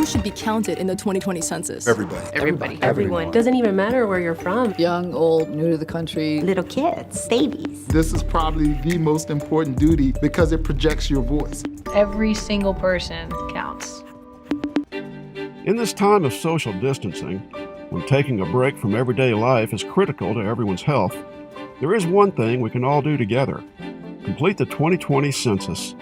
should be counted in the 2020 census? Everybody. Everyone. Doesn't even matter where you're from. Young, old, new to the country. Little kids, babies. This is probably the most important duty because it projects your voice. Every single person counts. In this time of social distancing, when taking a break from everyday life is critical to everyone's health, there is one thing we can all do together: complete the 2020 census.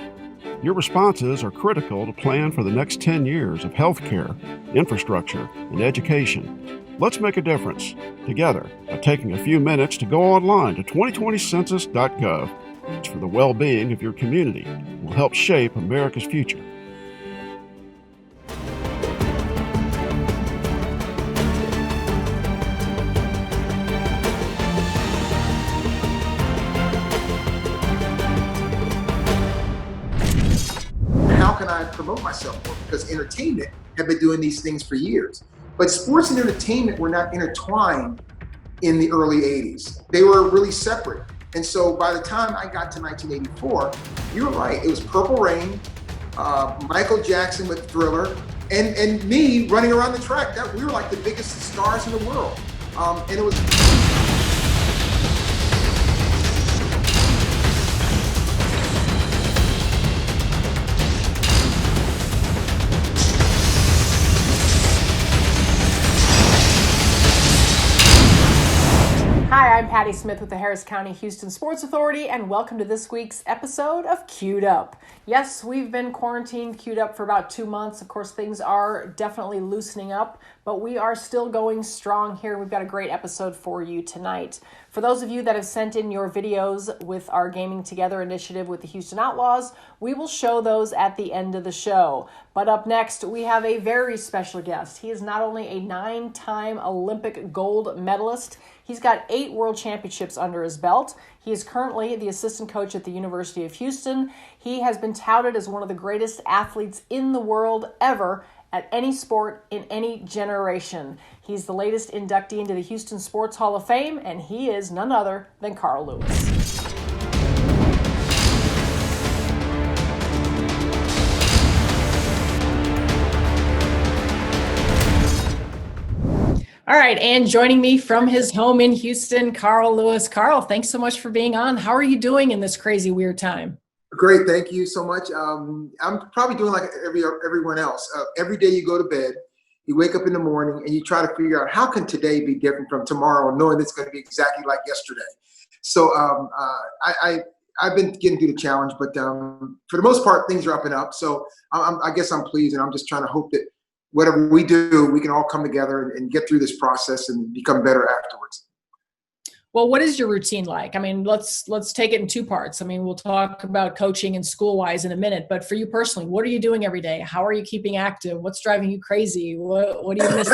Your responses are critical to plan for the next 10 years of healthcare, infrastructure, and education. Let's make a difference together by taking a few minutes to go online to 2020census.gov. It's for the well-being of your community and will help shape America's future. How can I promote myself more? Because entertainment have been doing these things for years. But sports and entertainment were not intertwined in the early 80s. They were really separate. And so by the time I got to 1984, you were right, it was Purple Rain, Michael Jackson with Thriller, and me running around the track. We were like the biggest stars in the world. And it was... Hi, I'm Patty Smith with the Harris County Houston Sports Authority, and welcome to this week's episode of Queued Up. Yes, we've been quarantined, queued up for about 2 months. Of course, things are definitely loosening up, but we are still going strong here. We've got a great episode for you tonight. For those of you that have sent in your videos with our Gaming Together initiative with the Houston Outlaws, we will show those at the end of the show. But up next, we have a very special guest. He is not only a 9-time Olympic gold medalist, he's got 8 world championships under his belt. He is currently the assistant coach at the University of Houston. He has been touted as one of the greatest athletes in the world ever at any sport in any generation. He's the latest inductee into the Houston Sports Hall of Fame, and he is none other than Carl Lewis. All right, and joining me from his home in Houston, Carl Lewis. Carl, thanks so much for being on. How are you doing in this crazy, weird time? Great, thank you so much. I'm probably doing like everyone else. Every day you go to bed, you wake up in the morning, and you try to figure out how can today be different from tomorrow, knowing it's going to be exactly like yesterday. So I've been getting through the challenge, but for the most part, things are up and up. So I guess I'm pleased, and I'm just trying to hope that whatever we do, we can all come together and get through this process and become better afterwards. Well, what is your routine like? I mean, let's take it in 2 parts. I mean, we'll talk about coaching and school-wise in a minute, but for you personally, what are you doing every day? How are you keeping active? What's driving you crazy? What do you miss?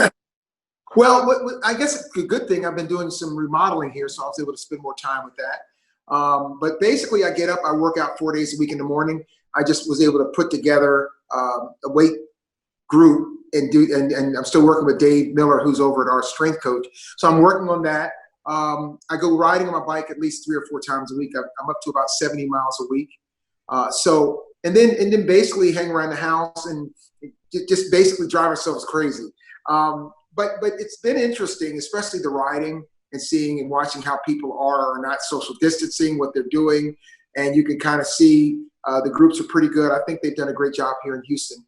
Well, I guess a good thing, I've been doing some remodeling here, so I was able to spend more time with that. But basically, I get up, I work out 4 days a week in the morning. I just was able to put together a weight group and I'm still working with Dave Miller, who's over at our strength coach. So I'm working on that. I go riding on my bike at least 3 or 4 times a week. I'm up to about 70 miles a week. And then basically hang around the house and just basically drive ourselves crazy. But it's been interesting, especially the riding and seeing and watching how people are or not social distancing, what they're doing. And you can kind of see the groups are pretty good. I think they've done a great job here in Houston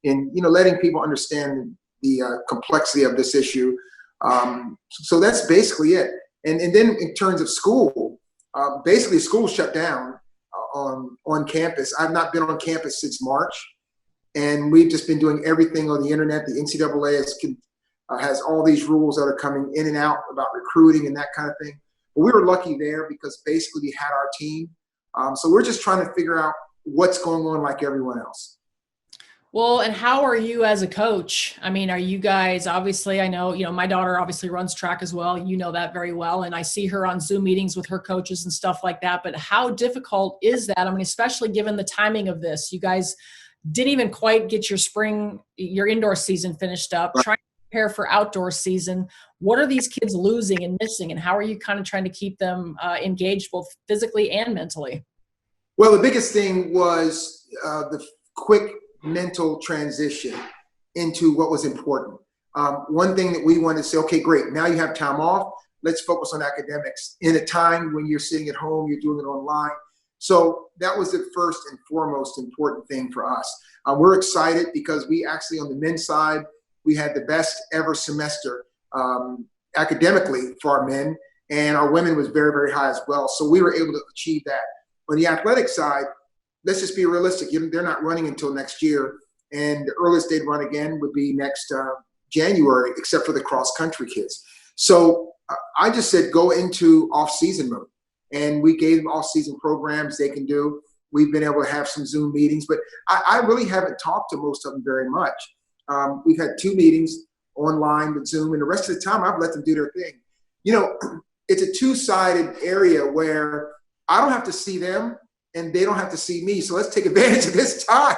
in, letting people understand the complexity of this issue. So that's basically it. And then in terms of school, basically school shut down on campus. I've not been on campus since March, and we've just been doing everything on the internet. The NCAA has all these rules that are coming in and out about recruiting and that kind of thing. But we were lucky there because basically we had our team. So we're just trying to figure out what's going on like everyone else. Well, and how are you as a coach? I mean, are you guys, obviously, I know, my daughter obviously runs track as well. You know that very well. And I see her on Zoom meetings with her coaches and stuff like that. But how difficult is that? I mean, especially given the timing of this, you guys didn't even quite get your indoor season finished up, trying to prepare for outdoor season. What are these kids losing and missing? And how are you kind of trying to keep them engaged both physically and mentally? Well, the biggest thing was the quick mental transition. into what was important. One thing that we wanted to say, okay, great, now you have time off. Let's focus on academics in a time when you're sitting at home, you're doing it online. So that was the first and foremost important thing for us. We're excited because we actually, on the men's side, we had the best ever semester academically for our men, and our women was very, very high as well. So we were able to achieve that. On the athletic side, let's just be realistic. They're not running until next year, and the earliest they'd run again would be next January, except for the cross-country kids. So I just said go into off-season mode, and we gave them off-season programs they can do. We've been able to have some Zoom meetings, but I really haven't talked to most of them very much. We've had 2 meetings online with Zoom, and the rest of the time I've let them do their thing. You know, it's a two-sided area where I don't have to see them and they don't have to see me. So let's take advantage of this time.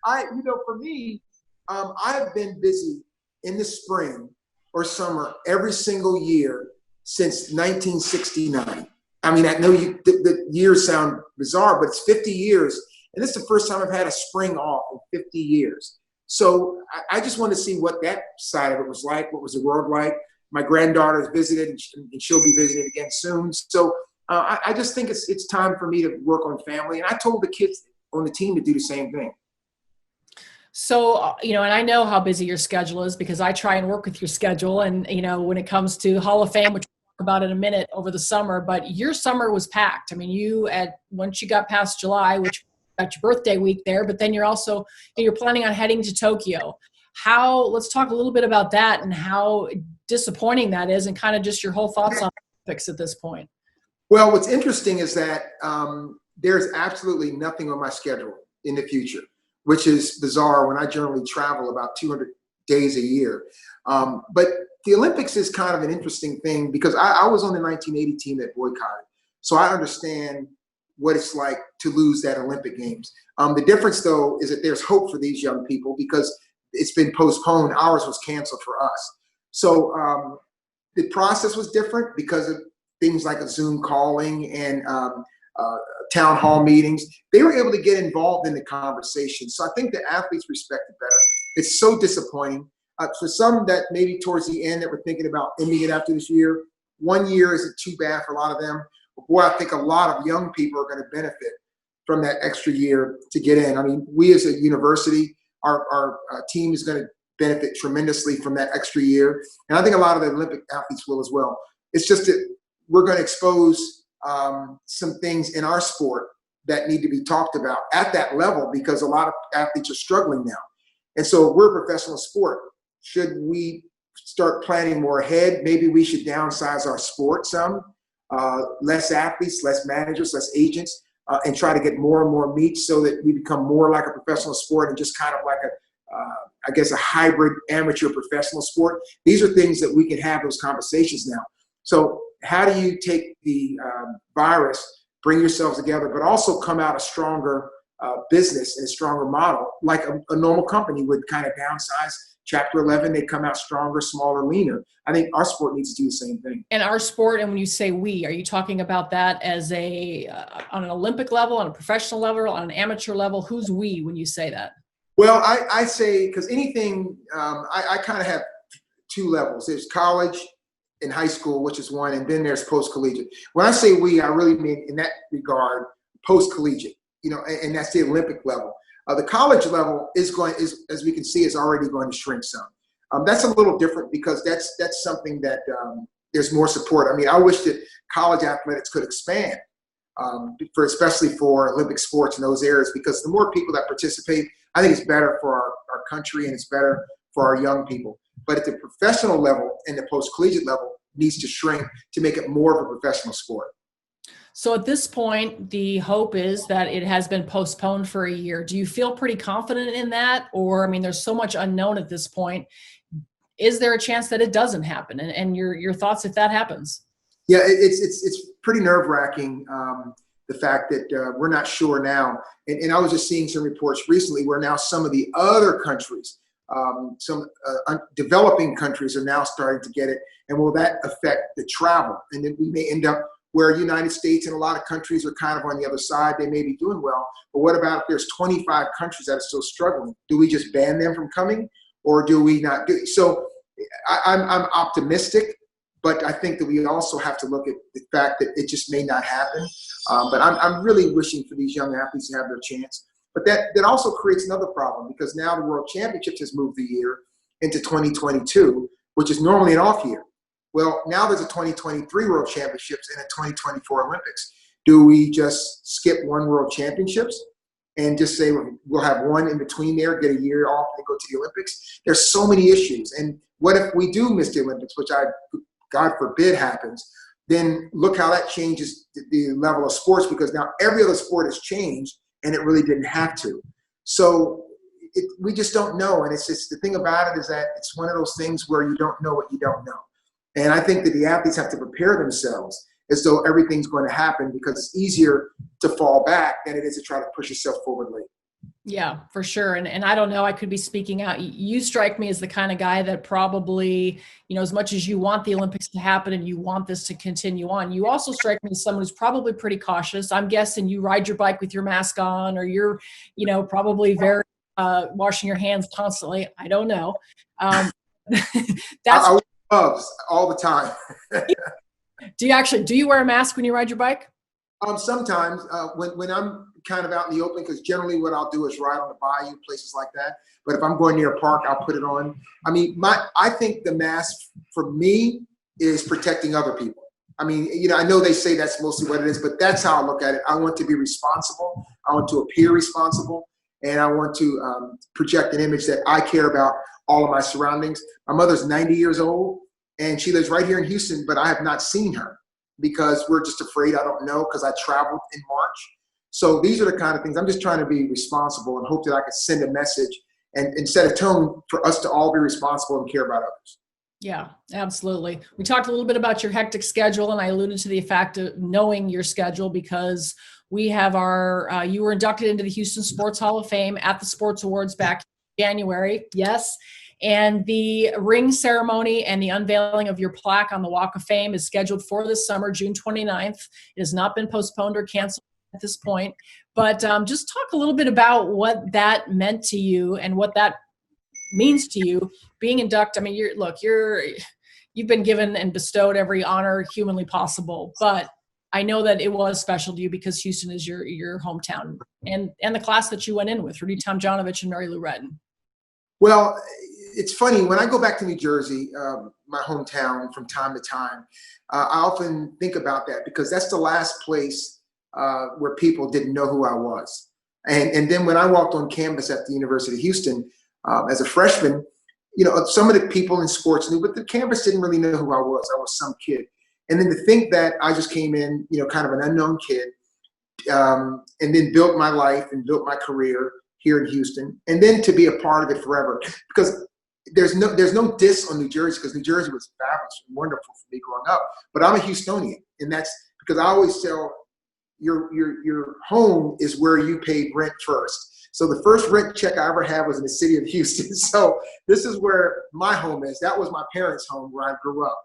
For me, I have been busy in the spring or summer every single year since 1969. I mean, I know the years sound bizarre, but it's 50 years. And this is the first time I've had a spring off in 50 years. So I just want to see what that side of it was like. What was the world like? My granddaughter has visited, and she'll be visiting again soon. So I just think it's time for me to work on family. And I told the kids on the team to do the same thing. So, and I know how busy your schedule is because I try and work with your schedule. And, when it comes to Hall of Fame, which we'll talk about in a minute, over the summer, but your summer was packed. I mean, once you got past July, which got your birthday week there, but then you're planning on heading to Tokyo. Let's talk a little bit about that and how disappointing that is, and kind of just your whole thoughts on the Olympics at this point. Well, what's interesting is that there's absolutely nothing on my schedule in the future, which is bizarre when I generally travel about 200 days a year. But the Olympics is kind of an interesting thing because I was on the 1980 team that boycotted. So I understand what it's like to lose that Olympic Games. The difference, though, is that there's hope for these young people because it's been postponed. Ours was canceled for us. So the process was different because of things like a Zoom calling and town hall meetings. They were able to get involved in the conversation. So I think the athletes respect it better. It's so disappointing. For some that maybe towards the end that were thinking about ending it after this year, 1 year isn't too bad for a lot of them. But boy, I think a lot of young people are going to benefit from that extra year to get in. I mean, we as a university, our team is going to benefit tremendously from that extra year. And I think a lot of the Olympic athletes will as well. It's just that we're going to expose some things in our sport that need to be talked about at that level because a lot of athletes are struggling now. And so we're a professional sport. Should we start planning more ahead? Maybe we should downsize our sport some, less athletes, less managers, less agents, and try to get more and more meat so that we become more like a professional sport and just kind of like a hybrid amateur professional sport. These are things that we can have those conversations now. So how do you take the virus, bring yourselves together, but also come out a stronger business and a stronger model, like a normal company would kind of downsize. Chapter 11, they come out stronger, smaller, leaner. I think our sport needs to do the same thing. And our sport, and when you say we, are you talking about that as on an Olympic level, on a professional level, on an amateur level? Who's we when you say that? Well, I say, because anything, I kind of have 2 levels. There's college and high school, which is one, and then there's post-collegiate. When I say we, I really mean in that regard, post-collegiate, and that's the Olympic level. The college level is as we can see, is already going to shrink some. That's a little different because that's something that there's more support. I mean, I wish that college athletics could expand, especially for Olympic sports in those areas, because the more people that participate, I think it's better for our country and it's better for our young people. But at the professional level and the post-collegiate level needs to shrink to make it more of a professional sport. So at this point, the hope is that it has been postponed for a year. Do you feel pretty confident in that? Or, I mean, there's so much unknown at this point. Is there a chance that it doesn't happen? And your thoughts if that happens? Yeah, it's pretty nerve-wracking, the fact that we're not sure now. And I was just seeing some reports recently where now some of the other countries, some developing countries are now starting to get it. And will that affect the travel? And then we may end up where United States and a lot of countries are kind of on the other side. They may be doing well, but what about if there's 25 countries that are still struggling? Do we just ban them from coming, or do we not do it? So I'm optimistic, but I think that we also have to look at the fact that it just may not happen. But I'm really wishing for these young athletes to have their chance. But that also creates another problem, because now the World Championships has moved the year into 2022, which is normally an off year. Well, now there's a 2023 World Championships and a 2024 Olympics. Do we just skip one World Championships and just say we'll have one in between there, get a year off, and go to the Olympics? There's so many issues. And what if we do miss the Olympics, which God forbid happens? Then look how that changes the level of sports, because now every other sport has changed, and it really didn't have to. So we just don't know. And it's just, the thing about it is that it's one of those things where you don't know what you don't know. And I think that the athletes have to prepare themselves as though everything's going to happen, because it's easier to fall back than it is to try to push yourself forward late. Yeah, for sure. And I don't know, I could be speaking out. You strike me as the kind of guy that probably, as much as you want the Olympics to happen and you want this to continue on, you also strike me as someone who's probably pretty cautious. I'm guessing you ride your bike with your mask on, or you're, probably very washing your hands constantly. I don't know. I wear gloves all the time. Do you wear a mask when you ride your bike? Sometimes when I'm kind of out in the open, because generally what I'll do is ride on the bayou, places like that. But if I'm going near a park, I'll put it on. I mean, I think the mask for me is protecting other people. I mean, I know they say that's mostly what it is, but that's how I look at it. I want to be responsible. I want to appear responsible, and I want to project an image that I care about all of my surroundings. My mother's 90 years old, and she lives right here in Houston, but I have not seen her because we're just afraid. I don't know, because I traveled in March. So these are the kind of things. I'm just trying to be responsible and hope that I can send a message and set a tone for us to all be responsible and care about others. Yeah, absolutely. We talked a little bit about your hectic schedule, and I alluded to the fact of knowing your schedule, because we have you were inducted into the Houston Sports Hall of Fame at the Sports Awards back in January. Yes. And the ring ceremony and the unveiling of your plaque on the Walk of Fame is scheduled for this summer, June 29th. It has not been postponed or canceled at this point. But just talk a little bit about what that meant to you and what that means to you being inducted. I mean, you've been given and bestowed every honor humanly possible, but I know that it was special to you because Houston is your hometown, and the class that you went in with, Rudy Tomjanovich and Mary Lou Retton. Well, it's funny, when I go back to New Jersey, my hometown, from time to time, I often think about that, because that's the last place where people didn't know who I was. And then when I walked on campus at the University of Houston as a freshman, some of the people in sports knew, but the campus didn't really know who I was. I was some kid. And then to think that I just came in, kind of an unknown kid, and then built my life and built my career here in Houston, and then to be a part of it forever. Because there's no diss on New Jersey, because New Jersey was fabulous and wonderful for me growing up. But I'm a Houstonian, and that's because I always tell your home is where you paid rent first. So the first rent check I ever had was in the city of Houston. So this is where my home is. That was my parents' home where I grew up.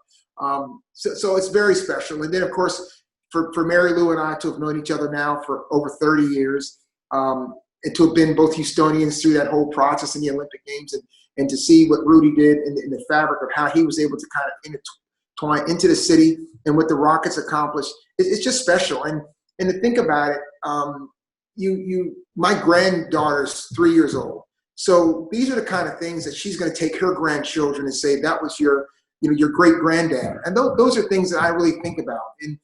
So it's very special. And then, of course, for Mary Lou and I to have known each other now for over 30 years, and to have been both Houstonians through that whole process in the Olympic Games, and to see what Rudy did in the fabric of how he was able to kind of intertwine into the city and what the Rockets accomplished, it's just special. And to think about it, my granddaughter's 3 years old. So these are the kind of things that she's going to take her grandchildren and say, that was your great granddad. And those are things that I really think about. And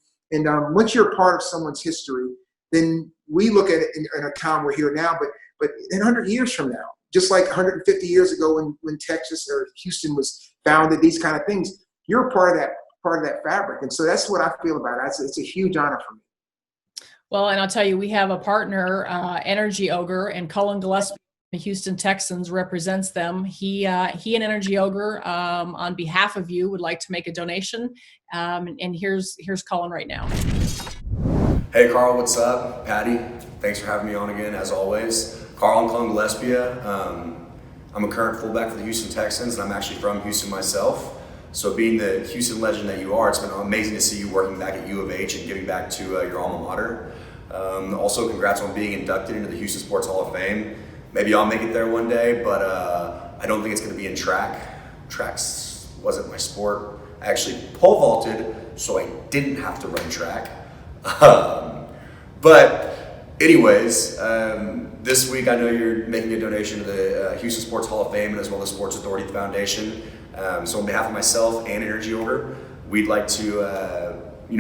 once you're a part of someone's history, then we look at it in a time we're here now, but in 100 years from now, just like 150 years ago when Texas or Houston was founded, these kind of things, you're a part of that fabric. And so that's what I feel about it. It's a huge honor for me. Well, and I'll tell you, we have a partner, Energy Ogre, and Cullen Gillespie, the Houston Texans, represents them. He and Energy Ogre, on behalf of you, would like to make a donation. And here's Cullen right now. Hey, Carl, what's up? Patty, thanks for having me on again, as always. Carl and Cullen Gillespie. I'm a current fullback for the Houston Texans, and I'm actually from Houston myself. So being the Houston legend that you are, it's been amazing to see you working back at U of H and giving back to your alma mater. Also, congrats on being inducted into the Houston Sports Hall of Fame. Maybe I'll make it there one day, but I don't think it's going to be in track. Tracks wasn't my sport. I actually pole vaulted, so I didn't have to run track. But anyways, this week I know you're making a donation to the Houston Sports Hall of Fame and as well as Sports Authority Foundation. So on behalf of myself and Energy Order, we'd like to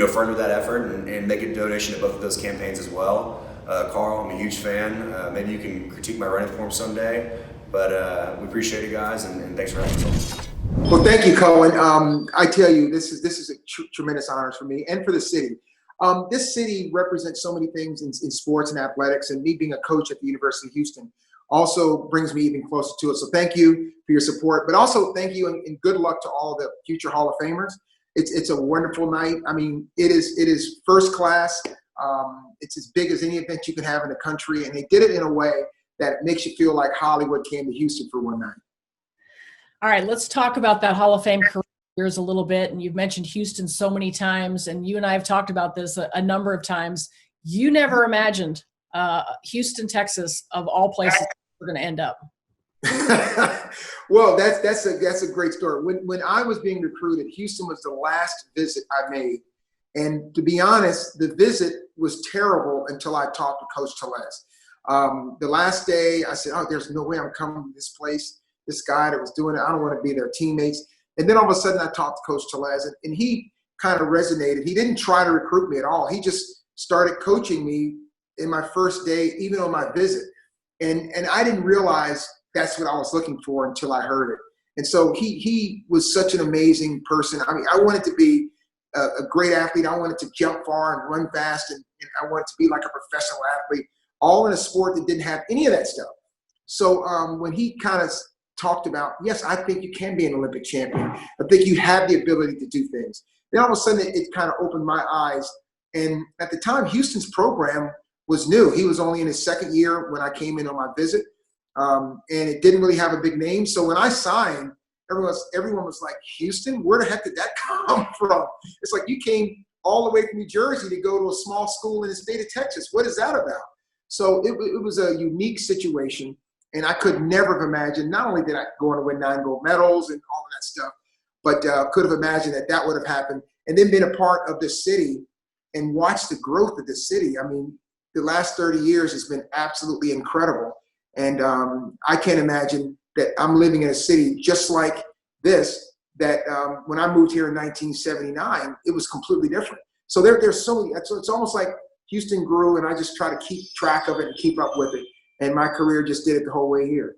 further that effort and make a donation to both of those campaigns as well. Carl, I'm a huge fan. Maybe you can critique my running form someday, but we appreciate it, guys, and thanks for having us on. Well, thank you, Cohen. I tell you, this is a tremendous honor for me and for the city. This city represents so many things in sports and athletics, and me being a coach at the University of Houston also brings me even closer to it. So thank you for your support, but also thank you and good luck to all the future Hall of Famers. It's a wonderful night. I mean, it is first class. It's as big as any event you can have in the country, and they did it in a way that makes you feel like Hollywood came to Houston for one night. All right, let's talk about that Hall of Fame careers a little bit. And you've mentioned Houston so many times, and you and I have talked about this a number of times. You never imagined Houston, Texas, of all places, we're going to end up. Well, that's a great story. When I was being recruited, Houston was the last visit I made. And to be honest, the visit was terrible until I talked to Coach Tellez. The last day, I said, "Oh, there's no way I'm coming to this place. This guy that was doing it, I don't want to be their teammates." And then all of a sudden, I talked to Coach Tellez, and he kind of resonated. He didn't try to recruit me at all. He just started coaching me in my first day, even on my visit. And I didn't realize that's what I was looking for until I heard it. And so he was such an amazing person. I mean, I wanted to be a great athlete. I wanted to jump far and run fast, and I wanted to be like a professional athlete, all in a sport that didn't have any of that stuff. So when he kind of talked about, yes, I think you can be an Olympic champion. I think you have the ability to do things. Then all of a sudden, it kind of opened my eyes. And at the time, Houston's program was new. He was only in his second year when I came in on my visit. And it didn't really have a big name. So when I signed, everyone was like, "Houston, where the heck did that come from?" It's like you came all the way from New Jersey to go to a small school in the state of Texas. What is that about? So it was a unique situation. And I could never have imagined, not only did I go on to win 9 gold medals and all of that stuff, but could have imagined that would have happened. And then been a part of the city and watched the growth of the city. I mean, the last 30 years has been absolutely incredible. And I can't imagine that I'm living in a city just like this, that when I moved here in 1979, it was completely different. So there's so many, it's almost like Houston grew and I just try to keep track of it and keep up with it. And my career just did it the whole way here.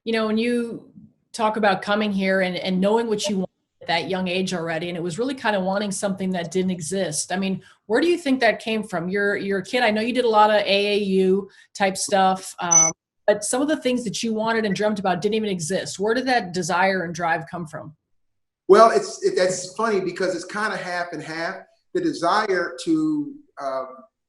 You know, when you talk about coming here and knowing what you want at that young age already, and it was really kind of wanting something that didn't exist. I mean, where do you think that came from? You're a kid. I know you did a lot of AAU type stuff, but some of the things that you wanted and dreamt about didn't even exist. Where did that desire and drive come from? Well, that's funny because it's kind of half and half. The desire to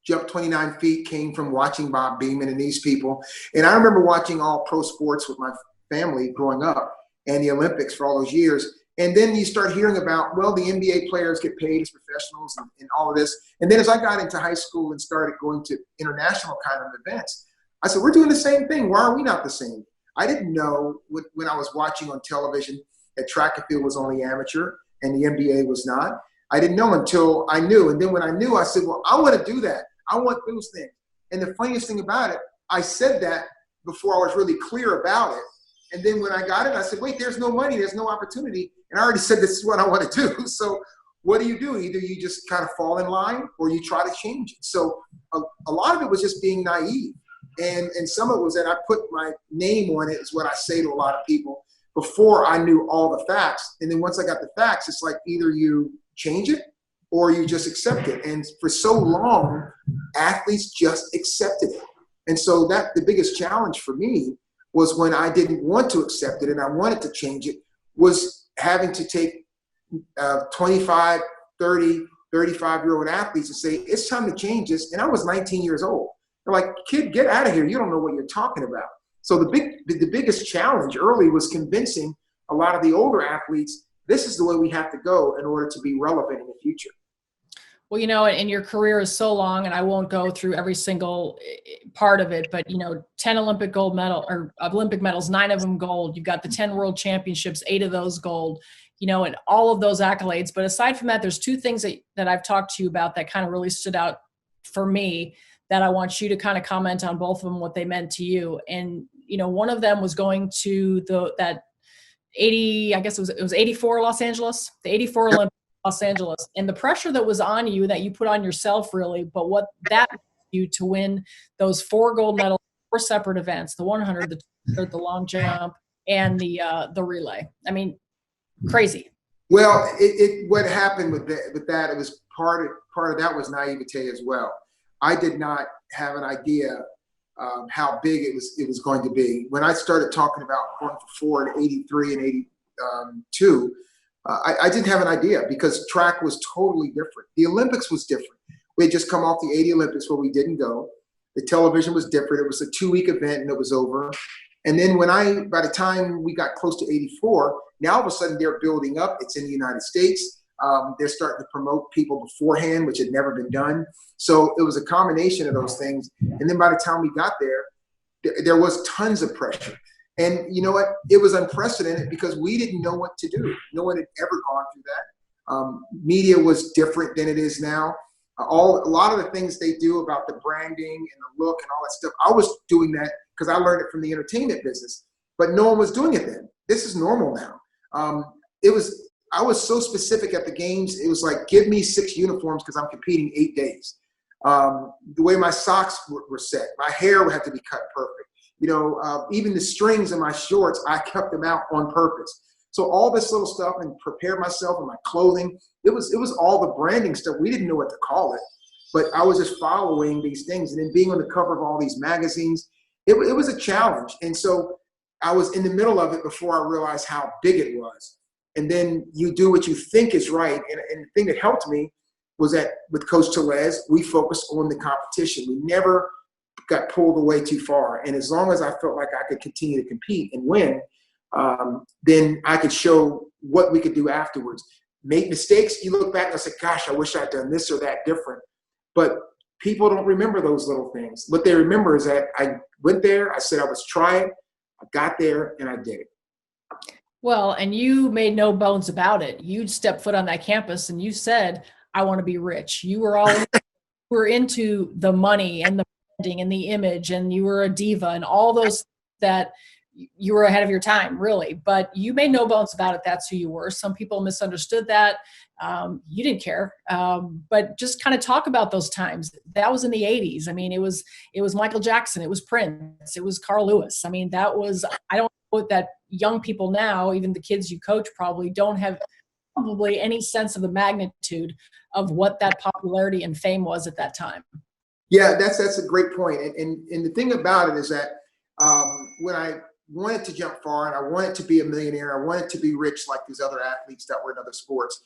jump 29 feet came from watching Bob Beamon and these people. And I remember watching all pro sports with my family growing up and the Olympics for all those years. And then you start hearing about, well, the NBA players get paid as professionals and all of this. And then as I got into high school and started going to international kind of events, I said, we're doing the same thing. Why are we not the same? I didn't know when I was watching on television that track and field was only amateur and the NBA was not. I didn't know until I knew. And then when I knew, I said, well, I want to do that. I want those things. And the funniest thing about it, I said that before I was really clear about it. And then when I got it, I said, wait, there's no money, there's no opportunity. And I already said, this is what I want to do. So what do? Either you just kind of fall in line or you try to change it. So a lot of it was just being naive. And some of it was that I put my name on it is what I say to a lot of people before I knew all the facts. And then once I got the facts, it's like either you change it or you just accept it. And for so long, athletes just accepted it. And so that the biggest challenge for me was when I didn't want to accept it and I wanted to change it, was having to take 25, 30, 35-year-old athletes and say, it's time to change this. And I was 19 years old. They're like, kid, get out of here. You don't know what you're talking about. So the biggest challenge early was convincing a lot of the older athletes this is the way we have to go in order to be relevant in the future. Well, and your career is so long, and I won't go through every single part of it, but 10 Olympic gold medal or Olympic medals, 9 of them gold. You've got the 10 world championships, 8 of those gold, and all of those accolades. But aside from that, there's 2 things that I've talked to you about that kind of really stood out for me that I want you to kind of comment on, both of them, what they meant to you. And, one of them was going to that 80, I guess it was 84 Los Angeles, the 84 Olympics. Los Angeles, and the pressure that was on you, that you put on yourself, really, but what that you to win those 4 gold medals, 4 separate events, the 100, the long jump, and the relay. I mean, crazy. Well, what happened with that, it was part of that was naivete as well. I did not have an idea how big it was going to be. When I started talking about going for 4 in 83 and 82, I didn't have an idea, because track was totally different. The Olympics was different. We had just come off the 80 Olympics where we didn't go. The television was different. It was a 2-week event and it was over. And then by the time we got close to 84, now all of a sudden they're building up. It's in the United States. They're starting to promote people beforehand, which had never been done. So it was a combination of those things. And then by the time we got there was tons of pressure. And you know what? It was unprecedented because we didn't know what to do. No one had ever gone through that. Media was different than it is now. A lot of the things they do about the branding and the look and all that stuff, I was doing that because I learned it from the entertainment business. But no one was doing it then. This is normal now. I was so specific at the games. It was like, give me 6 uniforms because I'm competing 8 days. The way my socks were set, my hair would have to be cut perfect. Even the strings in my shorts, I kept them out on purpose. So all this little stuff, and prepare myself and my clothing, it was all the branding stuff. We didn't know what to call it, but I was just following these things. And then being on the cover of all these magazines, it was a challenge. And so I was in the middle of it before I realized how big it was. And then you do what you think is right. And the thing that helped me was that with Coach Tellez, we focused on the competition. We never got pulled away too far. And as long as I felt like I could continue to compete and win, then I could show what we could do afterwards. Make mistakes, you look back and say, gosh, I wish I'd done this or that different. But people don't remember those little things. What they remember is that I went there, I said I was trying, I got there, and I did it. Well, and you made no bones about it. You'd step foot on that campus and you said, I want to be rich. You were into the money and the and the image, and you were a diva and all those, that you were ahead of your time, really. But you made no bones about it. That's who you were. Some people misunderstood that. You didn't care. But just kind of talk about those times. That was in the 80s. I mean, it was Michael Jackson. It was Prince. It was Carl Lewis. I mean, I don't know that young people now, even the kids you coach, probably don't have probably any sense of the magnitude of what that popularity and fame was at that time. Yeah, that's a great point. And the thing about it is that when I wanted to jump far and I wanted to be a millionaire, I wanted to be rich like these other athletes that were in other sports.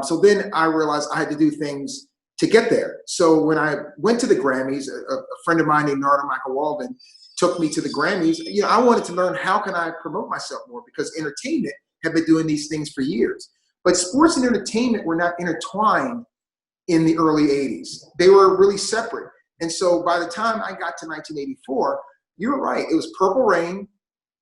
So then I realized I had to do things to get there. So when I went to the Grammys, a friend of mine named Narda Michael Walden took me to the Grammys. I wanted to learn how can I promote myself more, because entertainment had been doing these things for years. But sports and entertainment were not intertwined in the early 80s. They were really separate. And so by the time I got to 1984, you were right. It was Purple Rain,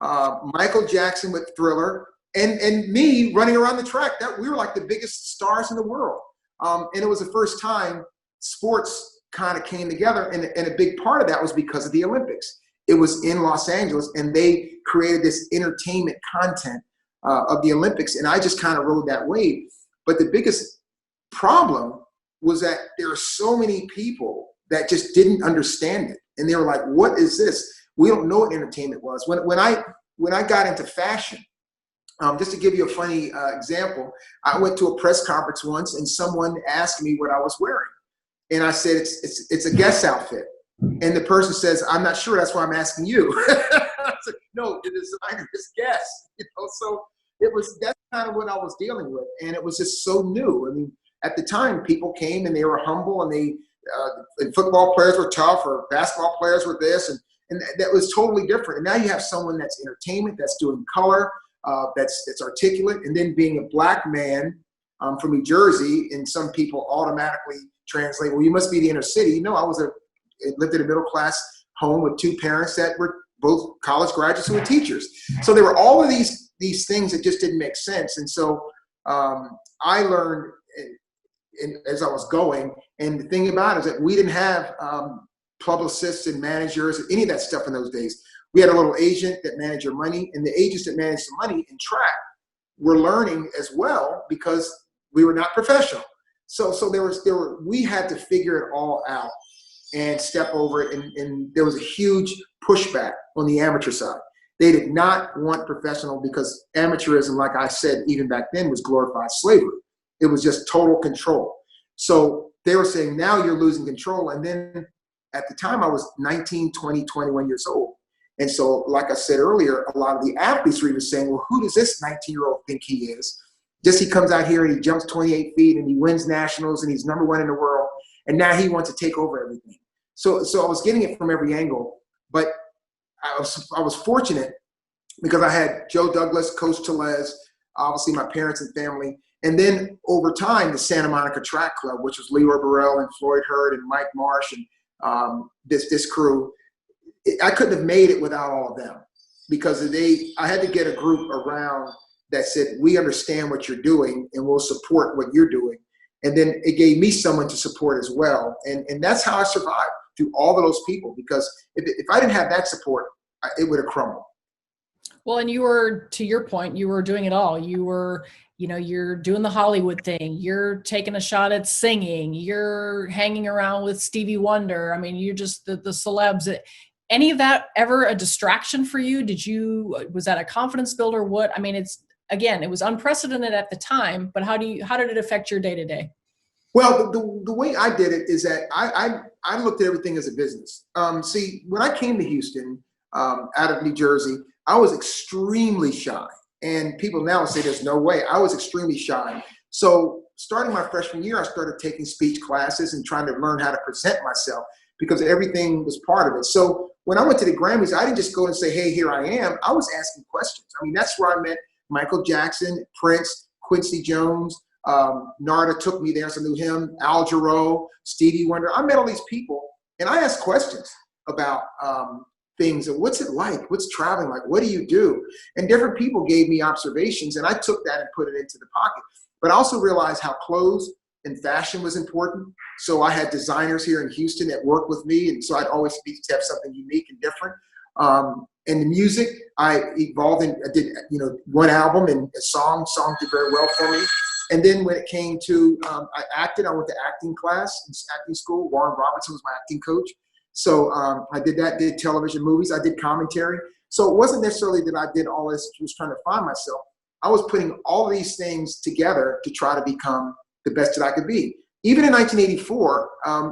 Michael Jackson with Thriller, and me running around the track. That we were like the biggest stars in the world. And it was the first time sports kind of came together. And a big part of that was because of the Olympics. It was in Los Angeles, and they created this entertainment content of the Olympics. And I just kind of rode that wave. But the biggest problem was that there are so many people that just didn't understand it. And they were like, what is this? We don't know what entertainment was. When I got into fashion, just to give you a funny example, I went to a press conference once and someone asked me what I was wearing. And I said, it's a Guess outfit. And the person says, I'm not sure, that's why I'm asking you. I said, no, the designer is Guess. So that's kind of what I was dealing with. And it was just so new. I mean, at the time, people came and they were humble, and and football players were tough, or basketball players were this, and that was totally different. And now you have someone that's entertainment, that's doing color, that's articulate, and then being a black man from New Jersey, and some people automatically translate, well, you must be the inner city. No, I lived in a middle class home with two parents that were both college graduates who were teachers. So there were all of these things that just didn't make sense. And so I learned as I was going, and the thing about it is that we didn't have publicists and managers or any of that stuff in those days. We had a little agent that managed your money, and the agents that managed the money in track were learning as well because we were not professional. So we had to figure it all out and step over it, and there was a huge pushback on the amateur side. They did not want professional because amateurism, like I said, even back then, was glorified slavery. It was just total control. So they were saying, now you're losing control. And then at the time I was 19, 20, 21 years old. And so, like I said earlier, a lot of the athletes were even saying, well, who does this 19-year-old think he is? Just he comes out here and he jumps 28 feet and he wins nationals and he's number one in the world. And now he wants to take over everything. So I was getting it from every angle. But I was fortunate because I had Joe Douglas, Coach Tellez, obviously my parents and family. And then over time, the Santa Monica Track Club, which was Leroy Burrell and Floyd Hurd and Mike Marsh and this crew, I couldn't have made it without all of them because I had to get a group around that said, we understand what you're doing and we'll support what you're doing. And then it gave me someone to support as well. And that's how I survived through all of those people, because if I didn't have that support, it would have crumbled. Well, and you were, to your point, you were doing it all. You were, you're doing the Hollywood thing. You're taking a shot at singing. You're hanging around with Stevie Wonder. I mean, you're just the celebs. Any of that ever a distraction for you? Was that a confidence builder? What? I mean, it was unprecedented at the time, but how did it affect your day to day? Well, the way I did it is that I looked at everything as a business. See, when I came to Houston out of New Jersey, I was extremely shy. And people now say there's no way. I was extremely shy. So starting my freshman year, I started taking speech classes and trying to learn how to present myself because everything was part of it. So when I went to the Grammys, I didn't just go and say, hey, here I am. I was asking questions. I mean, that's where I met Michael Jackson, Prince, Quincy Jones. Narda took me there, so I knew him, Al Jarreau, Stevie Wonder. I met all these people, and I asked questions about things. And what's it like? What's traveling like? What do you do? And different people gave me observations, and I took that and put it into the pocket. But I also realized how clothes and fashion was important. So I had designers here in Houston that worked with me, and so I'd always need to have something unique and different. And the music, I evolved and I did, one album and a song. Songs did very well for me. And then when it came to, I acted, I went to acting class, acting school. Warren Robertson was my acting coach. So I did that, did television, movies. I did commentary. So it wasn't necessarily that I did all this, was trying to find myself. I was putting all of these things together to try to become the best that I could be. Even in 1984,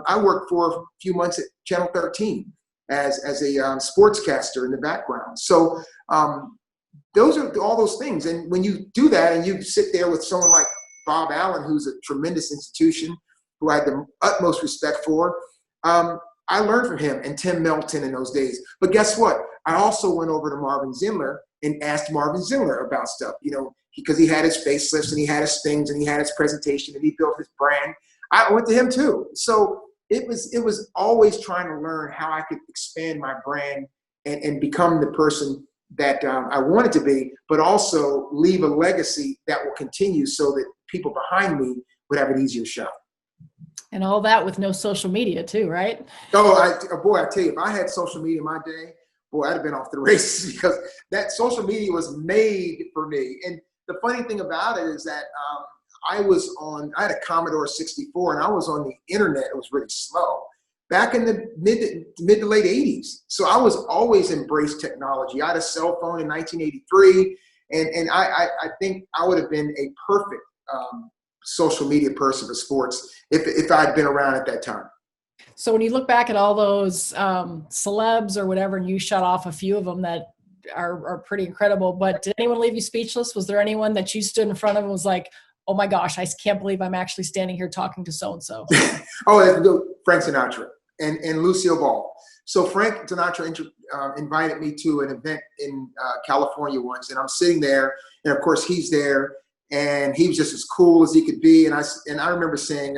I worked for a few months at Channel 13 as a sportscaster in the background. So those are all those things. And when you do that and you sit there with someone like Bob Allen, who's a tremendous institution, who I had the utmost respect for, I learned from him and Tim Melton in those days. But guess what? I also went over to Marvin Zindler and asked Marvin Zindler about stuff, because he had his facelifts and he had his things and he had his presentation and he built his brand. I went to him too. So it was always trying to learn how I could expand my brand and become the person that I wanted to be, but also leave a legacy that will continue so that people behind me would have an easier shot. And all that with no social media too, right? Oh, I tell you, if I had social media in my day, boy, I'd have been off the races because that social media was made for me. And the funny thing about it is that I had a Commodore 64 and I was on the internet. It was really slow back in the mid to late 80s. So I was always embraced technology. I had a cell phone in 1983. And I think I would have been a perfect social media person for sports if I'd been around at that time. So when you look back at all those celebs or whatever, and you shut off a few of them that are pretty incredible, but did anyone leave you speechless? Was there anyone that you stood in front of and was like, oh my gosh, I can't believe I'm actually standing here talking to so-and-so? Oh, Frank Sinatra. and Lucille Ball. So Frank Sinatra invited me to an event in California once, and I'm sitting there, and of course he's there, and he was just as cool as he could be. And I remember saying,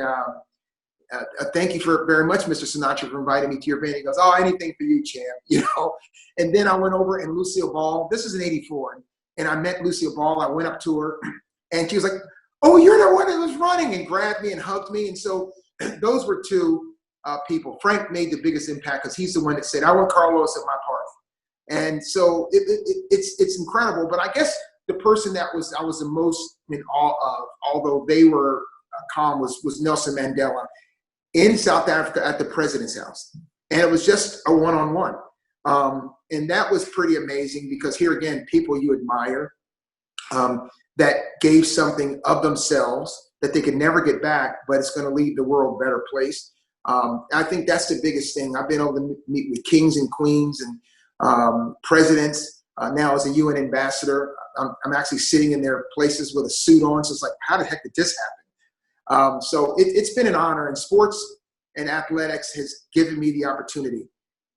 "Thank you very much, Mr. Sinatra, for inviting me to your event." He goes, "Oh, anything for you, champ," you know. And then I went over and Lucille Ball. This is in '84, and I met Lucille Ball. I went up to her, and she was like, "Oh, you're the one that was running," and grabbed me and hugged me. And so those were two people. Frank made the biggest impact because he's the one that said, "I want Carlos at my party." And so it's incredible. But I guess the person that I was the most in awe of, although they were calm, was Nelson Mandela in South Africa at the president's house. And it was just a one-on-one. And that was pretty amazing because here again, people you admire that gave something of themselves that they could never get back, but it's going to leave the world a better place. I think that's the biggest thing. I've been able to meet with kings and queens and presidents. Now as a UN ambassador, I'm actually sitting in their places with a suit on. So it's like, how the heck did this happen? So it's been an honor, and sports and athletics has given me the opportunity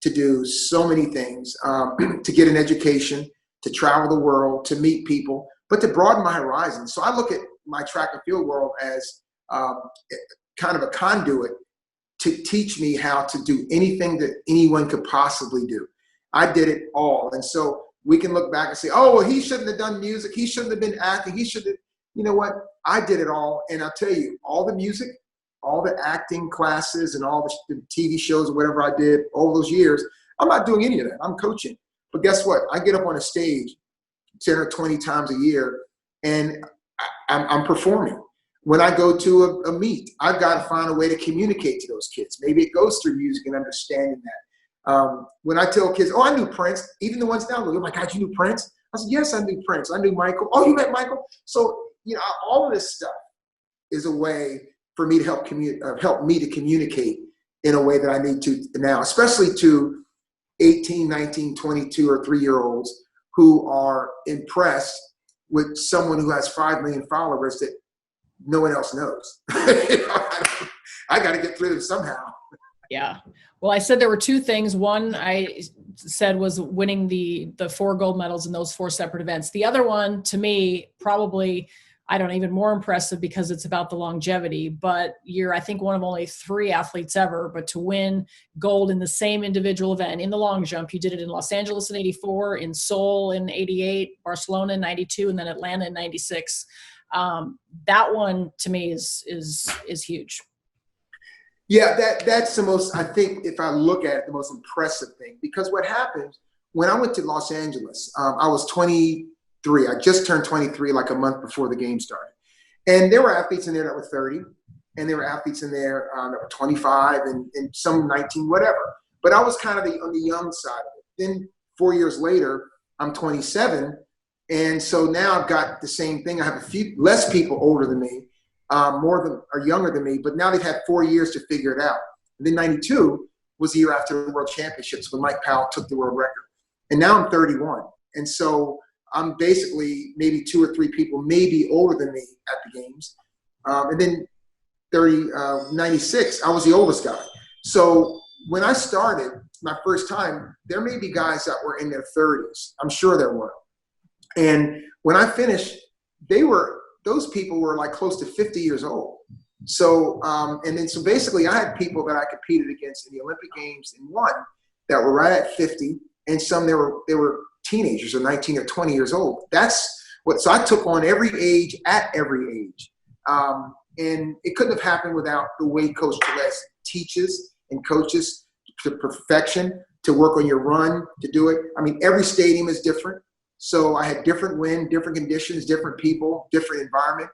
to do so many things, to get an education, to travel the world, to meet people, but to broaden my horizons. So I look at my track and field world as kind of a conduit to teach me how to do anything that anyone could possibly do. I did it all. And so we can look back and say, oh, well, he shouldn't have done music. He shouldn't have been acting. He should have, you know what? I did it all. And I'll tell you, all the music, all the acting classes and all the TV shows or whatever I did all those years, I'm not doing any of that. I'm coaching. But guess what? I get up on a stage 10 or 20 times a year and I'm performing. When I go to a meet, I've got to find a way to communicate to those kids. Maybe it goes through music and understanding that. When I tell kids, oh, I knew Prince, even the ones down there, oh my God, you knew Prince? I said, yes, I knew Prince. I knew Michael. Oh, you met Michael? So, you know, all of this stuff is a way for me to help me to communicate in a way that I need to now, especially to 18, 19, 22 or 3-year-olds who are impressed with someone who has 5 million followers that no one else knows. You know, I got to get through them somehow. Yeah. Well, I said there were 2 things. One I said was winning the 4 gold medals in those 4 separate events. The other one, to me, probably, I don't know, even more impressive because it's about the longevity, but you're, I think, one of only 3 athletes ever, but to win gold in the same individual event in the long jump. You did it in Los Angeles in '84, in Seoul in '88, Barcelona in '92, and then Atlanta in '96. That one to me is huge. Yeah, that's the most, I think, if I look at it, the most impressive thing. Because what happened when I went to Los Angeles, I was 23. I just turned 23 like a month before the game started. And there were athletes in there that were 30, and there were athletes in there that were 25 and some 19, whatever. But I was kind of on the young side of it. Then 4 years later, I'm 27. And so now I've got the same thing. I have a few less people older than me. More than are younger than me, but now they've had 4 years to figure it out. And then '92 was the year after the World Championships when Mike Powell took the world record. And now I'm 31. And so I'm basically maybe 2 or 3 people maybe older than me at the games. And then 96, I was the oldest guy. So when I started my first time, there may be guys that were in their 30s. I'm sure there were. And when I finished, those people were like close to 50 years old. So, so basically I had people that I competed against in the Olympic Games and won that were right at 50, and some they were teenagers or 19 or 20 years old. So I took on every age at every age. And it couldn't have happened without the way Coach Gillespie teaches and coaches to perfection, to work on your run, to do it. I mean, every stadium is different. So I had different wind, different conditions, different people, different environment,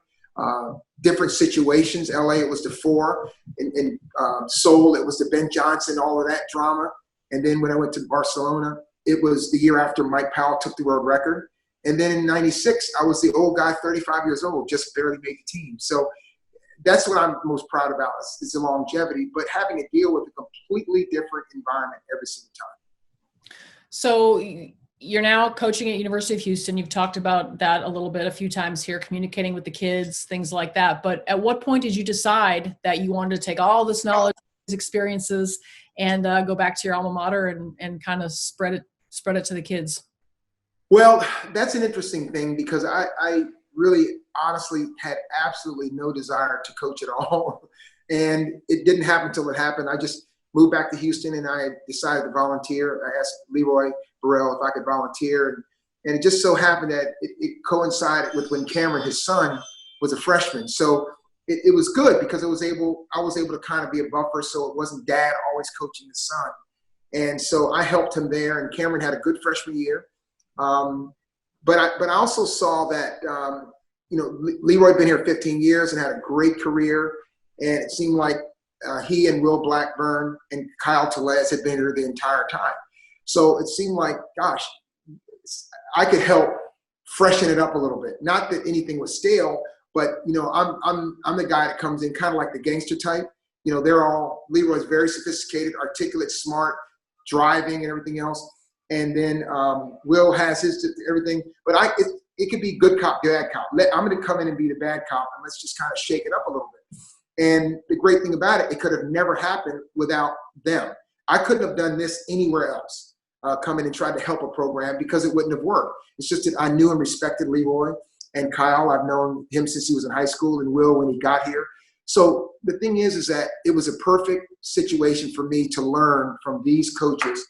different situations. LA, it was the 4. In Seoul, it was the Ben Johnson, all of that drama. And then when I went to Barcelona, it was the year after Mike Powell took the world record. And then in '96, I was the old guy, 35 years old, just barely made the team. So that's what I'm most proud about is the longevity, but having to deal with a completely different environment every single time. So you're now coaching at University of Houston. You've talked about that a little bit, a few times here, communicating with the kids, things like that. But at what point did you decide that you wanted to take all this knowledge, these experiences, and go back to your alma mater and kind of spread it to the kids? Well, that's an interesting thing because I really honestly had absolutely no desire to coach at all. And it didn't happen until it happened. I just moved back to Houston and I decided to volunteer. I asked Leroy Burrell if I could volunteer. And it just so happened that it coincided with when Cameron, his son, was a freshman. So it was good because I was able to kind of be a buffer, so it wasn't dad always coaching the son. And so I helped him there, and Cameron had a good freshman year. But I also saw that, Leroy had been here 15 years and had a great career. And it seemed like he and Will Blackburn and Kyle Tellez had been here the entire time. So it seemed like, gosh, I could help freshen it up a little bit. Not that anything was stale, but, I'm the guy that comes in kind of like the gangster type. Leroy's very sophisticated, articulate, smart, driving and everything else. And then Will has his everything, but it could be good cop, bad cop. I'm going to come in and be the bad cop, and let's just kind of shake it up a little bit. And the great thing about it could have never happened without them. I couldn't have done this anywhere else, come in and tried to help a program because it wouldn't have worked. It's just that I knew and respected Leroy and Kyle. I've known him since he was in high school, and Will when he got here. So the thing is that it was a perfect situation for me to learn from these coaches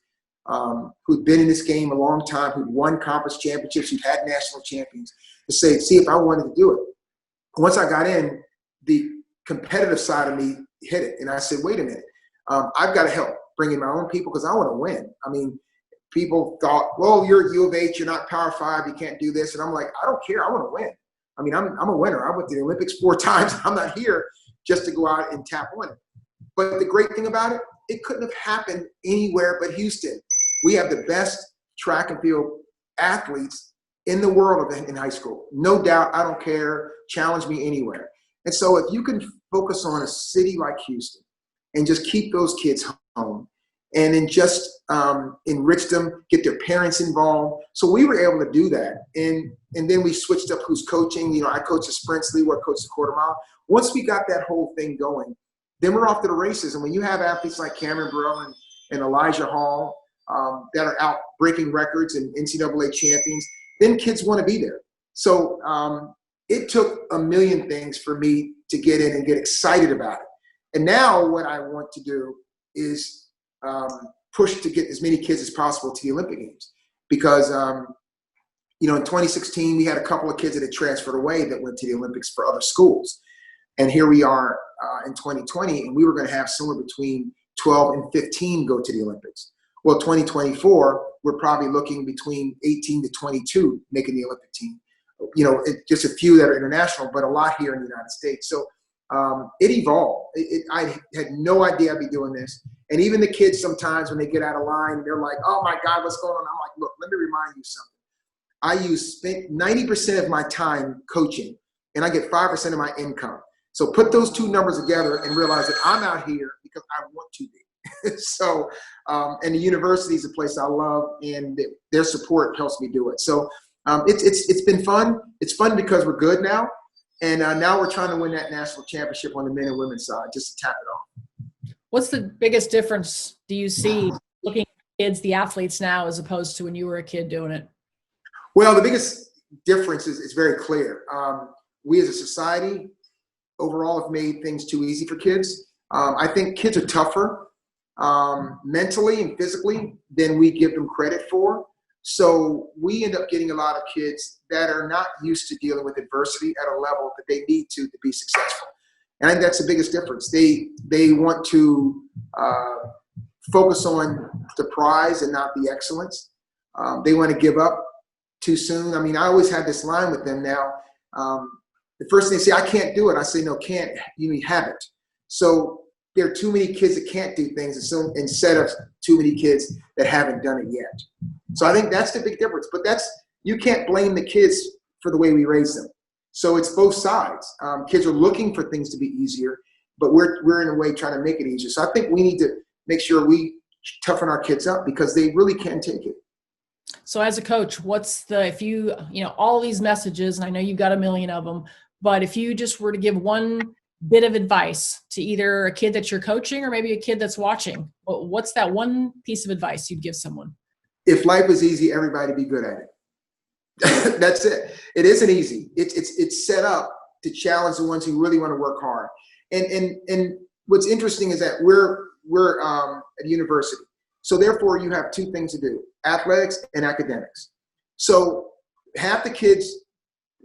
who'd been in this game a long time, who'd won conference championships, who'd had national champions, to see if I wanted to do it. Once I got in, the competitive side of me hit it. And I said, wait a minute, I've got to help bring in my own people because I want to win. I mean, people thought, well, you're at U of H, you're not Power 5, you can't do this. And I'm like, I don't care, I want to win. I mean, I'm a winner. I went to the Olympics 4 times. I'm not here just to go out and tap on it. But the great thing about it, it couldn't have happened anywhere but Houston. We have the best track and field athletes in the world in high school. No doubt, I don't care, challenge me anywhere. And so if you can focus on a city like Houston and just keep those kids home and then just enrich them, get their parents involved. So we were able to do that. And then we switched up who's coaching. I coach the sprints, Leroy coached the quarter mile. Once we got that whole thing going, then we're off to the races. And when you have athletes like Cameron Burrell and Elijah Hall that are out breaking records and NCAA champions, then kids want to be there. So it took a million things for me to get in and get excited about it. And now what I want to do is push to get as many kids as possible to the Olympic Games. Because, in 2016, we had a couple of kids that had transferred away that went to the Olympics for other schools. And here we are in 2020, and we were going to have somewhere between 12 and 15 go to the Olympics. Well, 2024, we're probably looking between 18 to 22 making the Olympic team. Just a few that are international, but a lot here in the United States. So it evolved. I had no idea I'd be doing this. And even the kids sometimes when they get out of line, they're like, oh my God, what's going on? I'm like, look, let me remind you something. I spent 90% of my time coaching, and I get 5% of my income. So put those two numbers together and realize that I'm out here because I want to be. So, and the university is a place I love, and their support helps me do it. So it's been fun. It's fun because we're good now. And now we're trying to win that national championship on the men and women's side, just to tap it off. What's the biggest difference do you see looking at kids, the athletes now, as opposed to when you were a kid doing it? Well, the biggest difference is very clear. We as a society overall have made things too easy for kids. I think kids are tougher mentally and physically than we give them credit for. So we end up getting a lot of kids that are not used to dealing with adversity at a level that they need to be successful. And I think that's the biggest difference. They want to focus on the prize and not the excellence. They want to give up too soon. I mean, I always have this line with them now. The first thing they say, I can't do it. I say, no, can't. You mean haven't. So there are too many kids that can't do things instead of too many kids that haven't done it yet. So I think that's the big difference. But you can't blame the kids for the way we raise them. So it's both sides. Kids are looking for things to be easier, but we're in a way trying to make it easier. So I think we need to make sure we toughen our kids up because they really can take it. So as a coach, if you all these messages, and I know you've got a million of them, but if you just were to give one bit of advice to either a kid that you're coaching or maybe a kid that's watching, what's that one piece of advice you'd give someone? If life was easy, everybody would be good at it. That's it. It isn't easy. It's set up to challenge the ones who really want to work hard. And what's interesting is that we're at university. So therefore you have two things to do, athletics and academics. So half the kids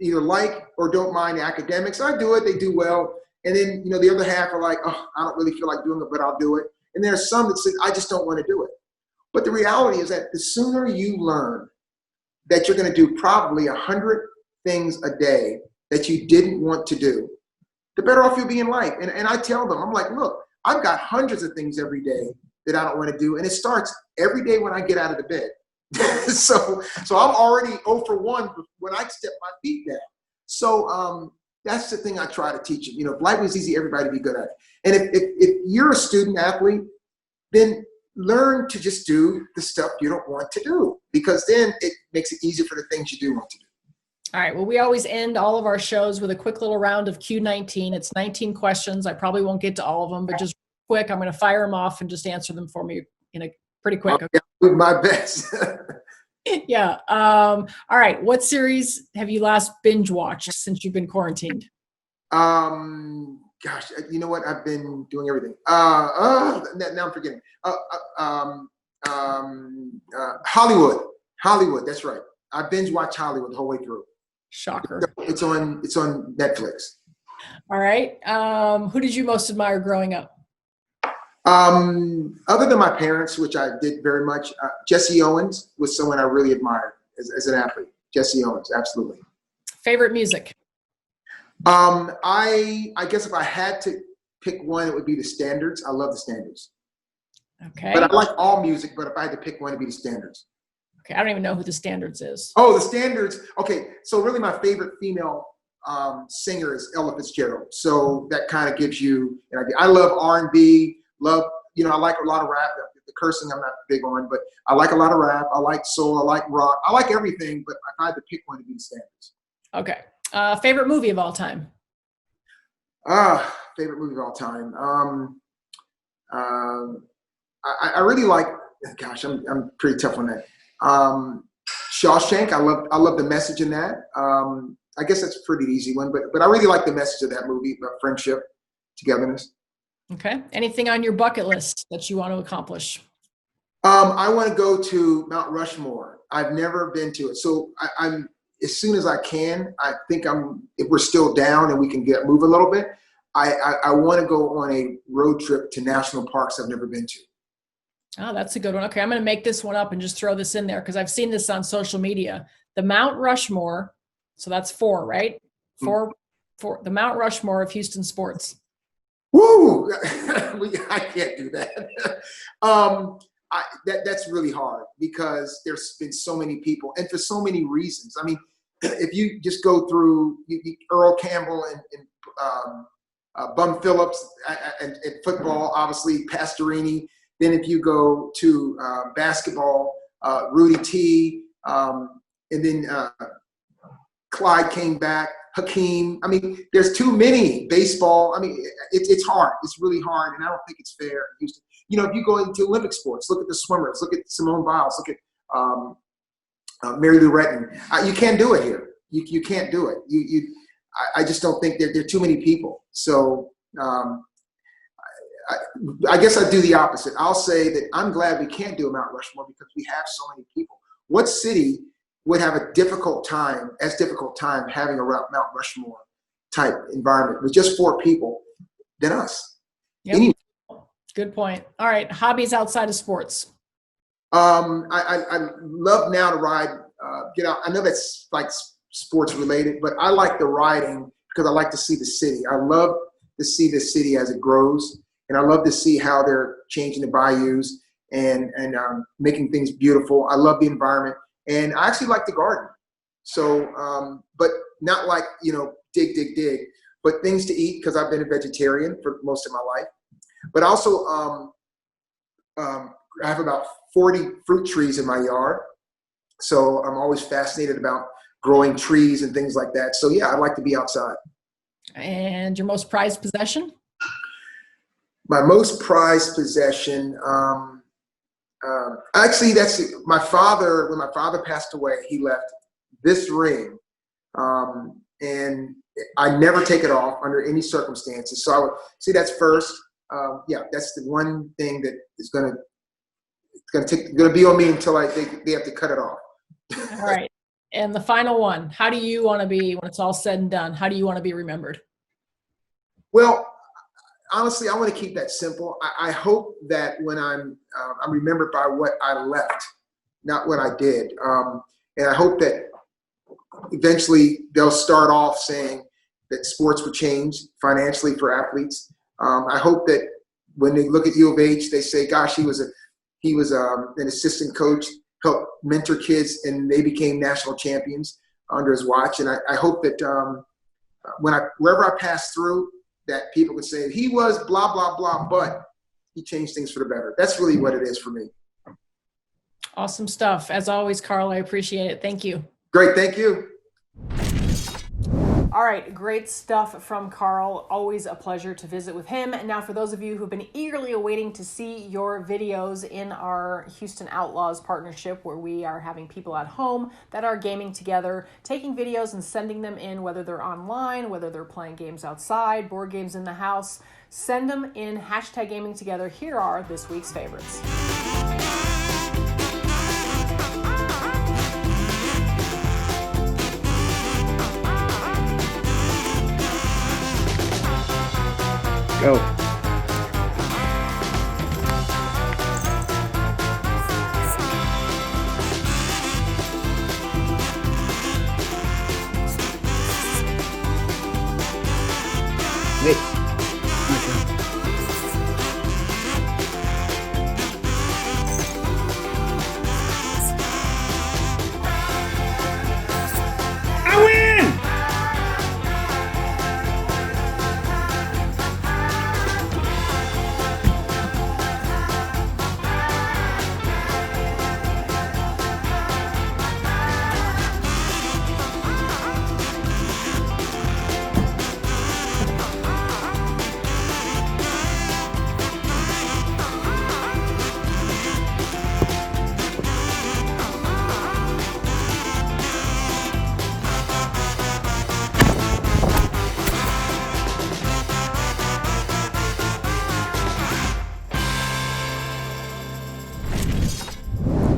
either like or don't mind academics. I do it, they do well. And then, the other half are like, oh, I don't really feel like doing it, but I'll do it. And there are some that say, I just don't want to do it. But the reality is that the sooner you learn that you're going to do probably 100 things a day that you didn't want to do, the better off you'll be in life. And I tell them, I'm like, look, I've got hundreds of things every day that I don't want to do. And it starts every day when I get out of the bed. so I'm already 0 for 1 when I step my feet down. So that's the thing I try to teach them. If life was easy, everybody would be good at it. And if you're a student athlete, then learn to just do the stuff you don't want to do, because then it makes it easier for the things you do want to do. All right. Well, we always end all of our shows with a quick little round of Q19. It's 19 questions. I probably won't get to all of them, but just quick, I'm going to fire them off and just answer them for me in a pretty quick. Okay. I'll do my best. Yeah. All right. What series have you last binge watched since you've been quarantined? Gosh, you know what? I've been doing everything. Now I'm forgetting. Hollywood. That's right. I binge watch Hollywood the whole way through. Shocker. It's on Netflix. All right. Who did you most admire growing up? Other than my parents, which I did very much, Jesse Owens was someone I really admired as an athlete. Jesse Owens, absolutely. Favorite music? I guess if I had to pick one, it would be the Standards. I love the Standards. Okay. But I like all music, but if I had to pick one, it'd be the Standards. Okay. I don't even know who the Standards is. Oh, the Standards. Okay. So really my favorite female singer is Ella Fitzgerald. So that kind of gives you an idea. I love R&B, I like a lot of rap. The cursing I'm not big on, but I like a lot of rap. I like soul. I like rock. I like everything, but if I had to pick one, it'd be the Standards. Okay. Favorite movie of all time? Favorite movie of all time. I really like, gosh, I'm pretty tough on that. Shawshank, I love the message in that. I guess that's a pretty easy one, but I really like the message of that movie about friendship, togetherness. Okay. Anything on your bucket list that you want to accomplish? I want to go to Mount Rushmore. I've never been to it. So I'm as soon as I can, I think if we're still down and we can move a little bit, I want to go on a road trip to national parks I've never been to. Oh, that's a good one. Okay. I'm going to make this one up and just throw this in there because I've seen this on social media. The Mount Rushmore. So that's 4, right? 4, the Mount Rushmore of Houston sports. Woo! I can't do that. That's really hard because there's been so many people and for so many reasons. I mean, if you just go through Earl Campbell and Bum Phillips and football, obviously Pastorini. Then if you go to basketball, Rudy T, and then Clyde came back, Hakeem. I mean, there's too many. Baseball. I mean, it's hard. It's really hard, and I don't think it's fair in Houston. If you go into Olympic sports, look at the swimmers, look at Simone Biles, look at Mary Lou Retton. You can't do it here. You can't do it. I just don't think there are too many people. So I guess I'd do the opposite. I'll say that I'm glad we can't do a Mount Rushmore because we have so many people. What city would have a difficult time having a Mount Rushmore type environment with just 4 people than us? Yep. Good point. All right. Hobbies outside of sports. I love now to ride, get out. I know that's like sports related, but I like the riding because I like to see the city. I love to see the city as it grows. And I love to see how they're changing the bayous and making things beautiful. I love the environment. And I actually like to garden. So, but not like, dig, but things to eat because I've been a vegetarian for most of my life. But also, I have about 40 fruit trees in my yard. So I'm always fascinated about growing trees and things like that. So yeah, I like to be outside. And your most prized possession? My most prized possession, actually, that's my father. When my father passed away, he left this ring, and I never take it off under any circumstances. So I would see that's first. Yeah, that's the one thing that is gonna be on me until they have to cut it off. All right. And the final one, how do you want to be, when it's all said and done, how do you want to be remembered? Well, honestly, I want to keep that simple. I hope that when I'm remembered by what I left, not what I did. And I hope that eventually they'll start off saying that sports would change financially for athletes. I hope that when they look at U of H, they say, "Gosh, he was an assistant coach, helped mentor kids, and they became national champions under his watch." And I hope that wherever I pass through, that people could say he was blah blah blah, but he changed things for the better. That's really what it is for me. Awesome stuff. As always, Carl, I appreciate it. Thank you. Great, thank you. All right, great stuff from Carl. Always a pleasure to visit with him. And now for those of you who've been eagerly awaiting to see your videos in our Houston Outlaws partnership, where we are having people at home that are gaming together, taking videos and sending them in, whether they're online, whether they're playing games outside, board games in the house, send them in #gaming together. Here are this week's favorites. Go. Wait. My turn. I win!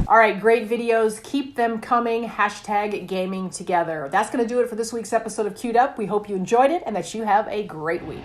All right, great videos. Keep them coming. #gaming together. That's going to do it for this week's episode of Queued Up. We hope you enjoyed it and that you have a great week.